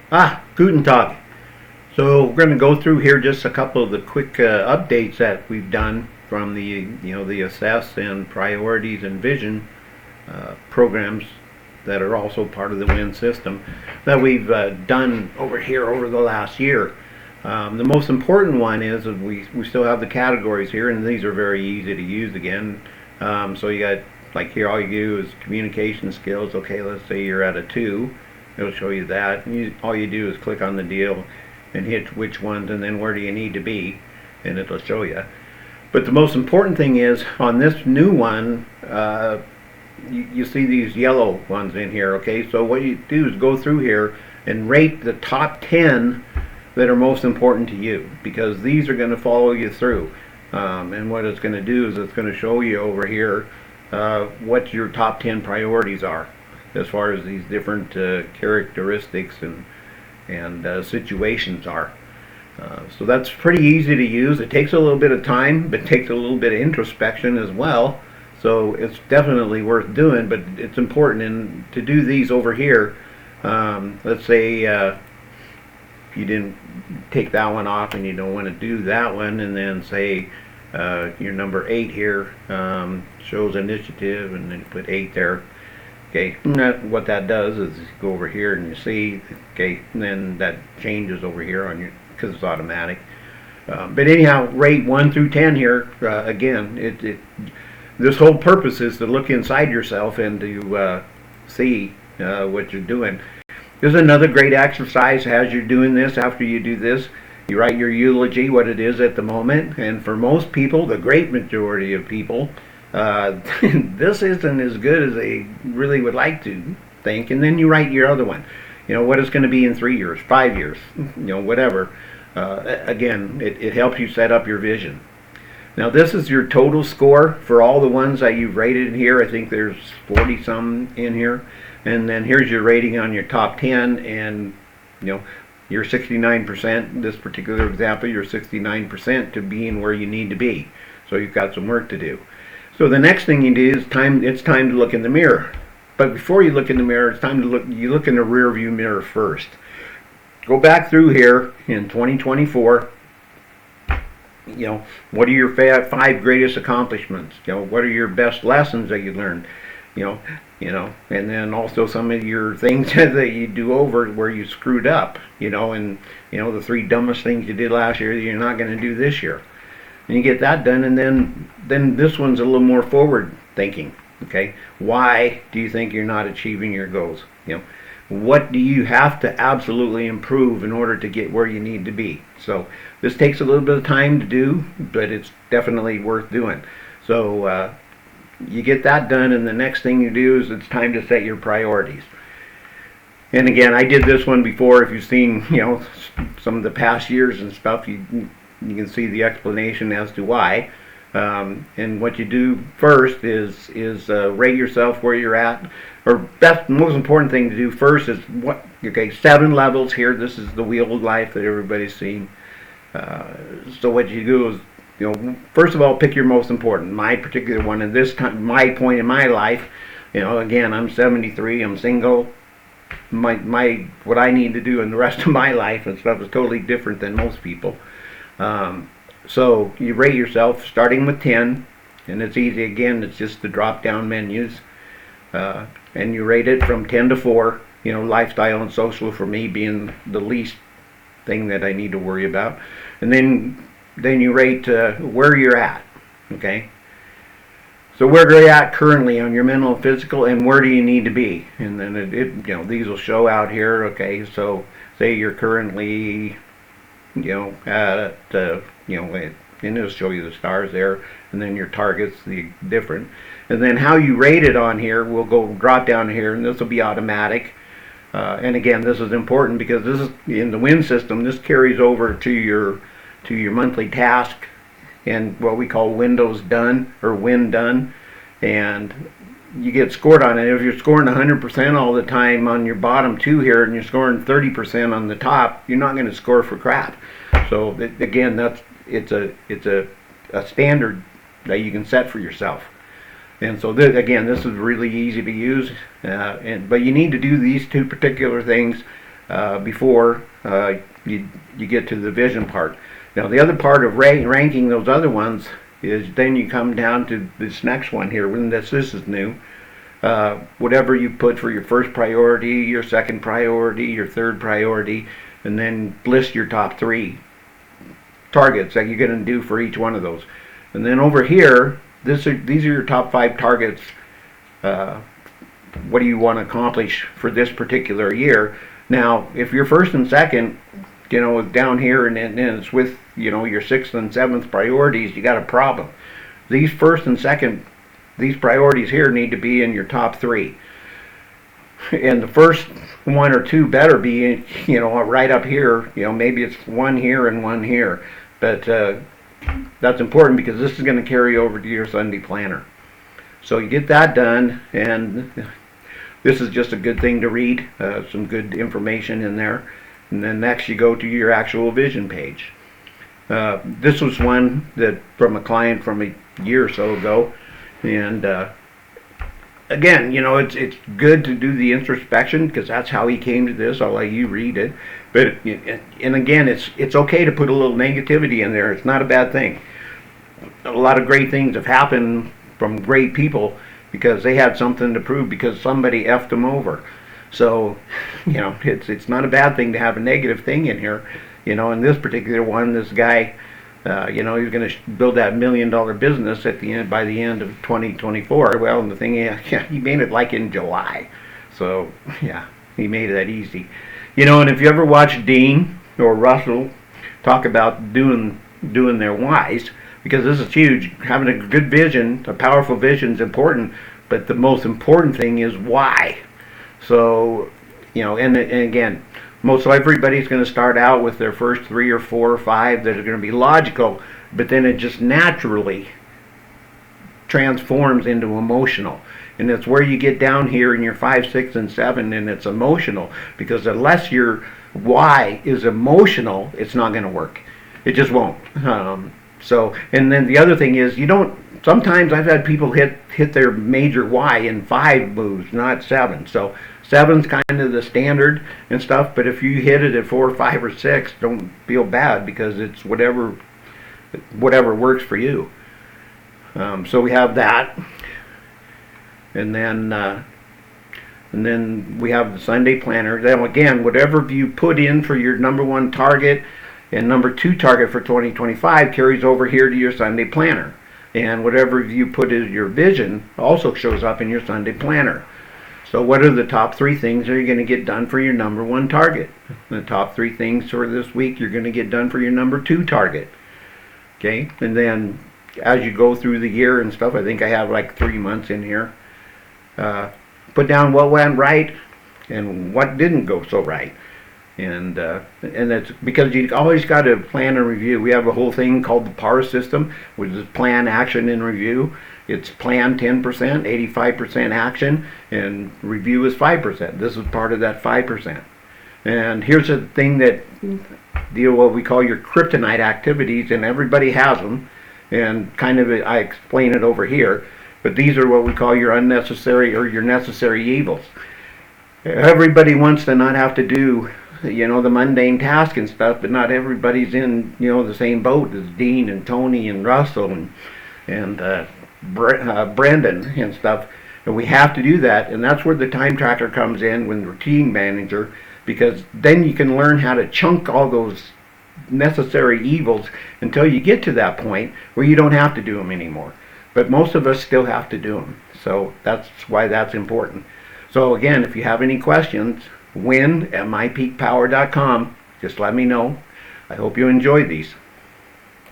Guten Tag. So we're going to go through here just a couple of the quick updates that we've done from the assess and priorities and vision programs that are also part of the WIN system that we've done over here over the last year. The most important one is that we still have the categories here, and these are very easy to use again. So you got, like here, all you do is communication skills. Okay, let's say you're at a 2. It'll show you that. All you do is click on the deal and hit which ones and then where do you need to be, and it'll show you. But the most important thing is on this new one, you see these yellow ones in here. Okay, so what you do is go through here and rate the top 10 that are most important to you, because these are going to follow you through. And what it's going to do is it's going to show you over here what your top 10 priorities are as far as these different characteristics and situations are. So that's pretty easy to use. It takes a little bit of time, but it takes a little bit of introspection as well. So it's definitely worth doing, but it's important. And to do these over here, let's say you didn't take that one off and you don't want to do that one, and then say your number 8 here shows initiative, and then put 8 there. Okay, what that does is you go over here and you see, okay, and then that changes over here on your, because it's automatic. But anyhow, rate 1 through 10 here. Again, this whole purpose is to look inside yourself and to see what you're doing. There's another great exercise as you're doing this. After you do this, you write your eulogy, what it is at the moment. And for most people, the great majority of people, this isn't as good as they really would like to think. And then you write your other one, what it's going to be in 3 years, 5 years, whatever. Again, it helps you set up your vision. Now this is your total score for all the ones that you've rated in here. I think there's 40 some in here. And then here's your rating on your top 10, and you're 69%. In this particular example, you're 69% to being where you need to be. So you've got some work to do. So the next thing you do is it's time to look in the mirror. But before you look in the mirror, it's time to look in the rear view mirror first. Go back through here in 2024. What are your 5 greatest accomplishments? What are your best lessons that you learned? And then also some of your things that you do over where you screwed up, and the 3 dumbest things you did last year that you're not going to do this year. And you get that done, and then this one's a little more forward thinking. Okay, why do you think you're not achieving your goals? What do you have to absolutely improve in order to get where you need to be? So this takes a little bit of time to do, but it's definitely worth doing. So you get that done, and the next thing you do is it's time to set your priorities. And again, I did this one before. If you've seen some of the past years and stuff, you can see the explanation as to why. And what you do first is rate yourself where you're at. Or most important thing to do first is 7 levels here. This is the wheel of life that everybody's seen. So what you do is, first of all, pick your most important. My particular one, at this time, my point in my life, again, I'm 73, I'm single. What I need to do in the rest of my life and stuff is totally different than most people. So you rate yourself starting with 10, and it's easy. Again, it's just the drop-down menus, and you rate it from 10 to 4. Lifestyle and social for me being the least thing that I need to worry about, and then you rate where you're at. Okay, so where you're at currently on your mental and physical, and where do you need to be? And then these will show out here. Okay, so say you're currently at and it'll show you the stars there, and then your targets, the different, and then how you rate it on here will go drop down here, and this will be automatic. And again, this is important because this is in the WIN system. This carries over to your monthly task and what we call Windows done or Win done, and you get scored on it. If you're scoring 100% all the time on your bottom 2 here, and you're scoring 30% on the top, you're not going to score for crap. So again, it's a standard that you can set for yourself. And so this is really easy to use, but you need to do these 2 particular things before you get to the vision part. Now the other part of ranking those other ones is then you come down to this next one here. When this is new, whatever you put for your first priority, your second priority, your third priority, and then list your top 3 targets that you're going to do for each one of those. And then over here, these are your top 5 targets. What do you want to accomplish for this particular year? Now, if your first and second, is down here and it's with, your 6th and 7th priorities, you got a problem. These first and second, these priorities here need to be in your top 3. And the first 1 or 2 better be, right up here. Maybe it's 1 here and 1 here. But that's important because this is going to carry over to your Sunday planner. So you get that done, and this is just a good thing to read, some good information in there. And then next you go to your actual vision page. This was one that from a client from a year or so ago. And again, it's good to do the introspection because that's how he came to this. I'll let you read it. But and again, it's okay to put a little negativity in there. It's not a bad thing. A lot of great things have happened from great people because they had something to prove because somebody effed them over. So, it's not a bad thing to have a negative thing in here. In this particular one, this guy, he's going to build that $1 million business by the end of 2024. Well, and the thing is, he made it like in July. So, yeah, he made it that easy. And if you ever watch Dean or Russell talk about doing their whys, because this is huge, having a good vision, a powerful vision is important, but the most important thing is why. So, and again, most everybody's going to start out with their first 3 or 4 or 5 that are going to be logical, but then it just naturally transforms into emotional. And it's where you get down here in your 5, 6, and 7, and it's emotional, because unless your why is emotional, it's not going to work. It just won't. And then the other thing is, sometimes I've had people hit their major why in 5 moves, not 7. So 7's kind of the standard and stuff, but if you hit it at 4, 5, or 6, don't feel bad because it's whatever works for you. So we have that, and then we have the Sunday planner. Then again, whatever you put in for your number 1 target and number 2 target for 2025 carries over here to your Sunday planner. And whatever you put as your vision also shows up in your Sunday planner. So what are the top 3 things that you're going to get done for your number 1 target? The top 3 things for this week you're going to get done for your number 2 target. Okay? And then as you go through the year and stuff, I think I have like 3 months in here. Put down what went right and what didn't go so right. And that's because you always got to plan and review. We have a whole thing called the PAR system, which is plan, action, and review. It's plan 10%, 85% action, and review is 5%. This is part of that 5%. And here's the thing that deal what we call your kryptonite activities, and everybody has them. And kind of I explain it over here, but these are what we call your unnecessary or your necessary evils. Everybody wants to not have to do the mundane task and stuff, but not everybody's in the same boat as Dean and Tony and Russell and Brendan and stuff. And we have to do that, and that's where the time tracker comes in when the routine manager, because then you can learn how to chunk all those necessary evils until you get to that point where you don't have to do them anymore. But most of us still have to do them, so that's why that's important. So again, if you have any questions, win@mypeakpower.com. Just let me know. I hope you enjoyed these.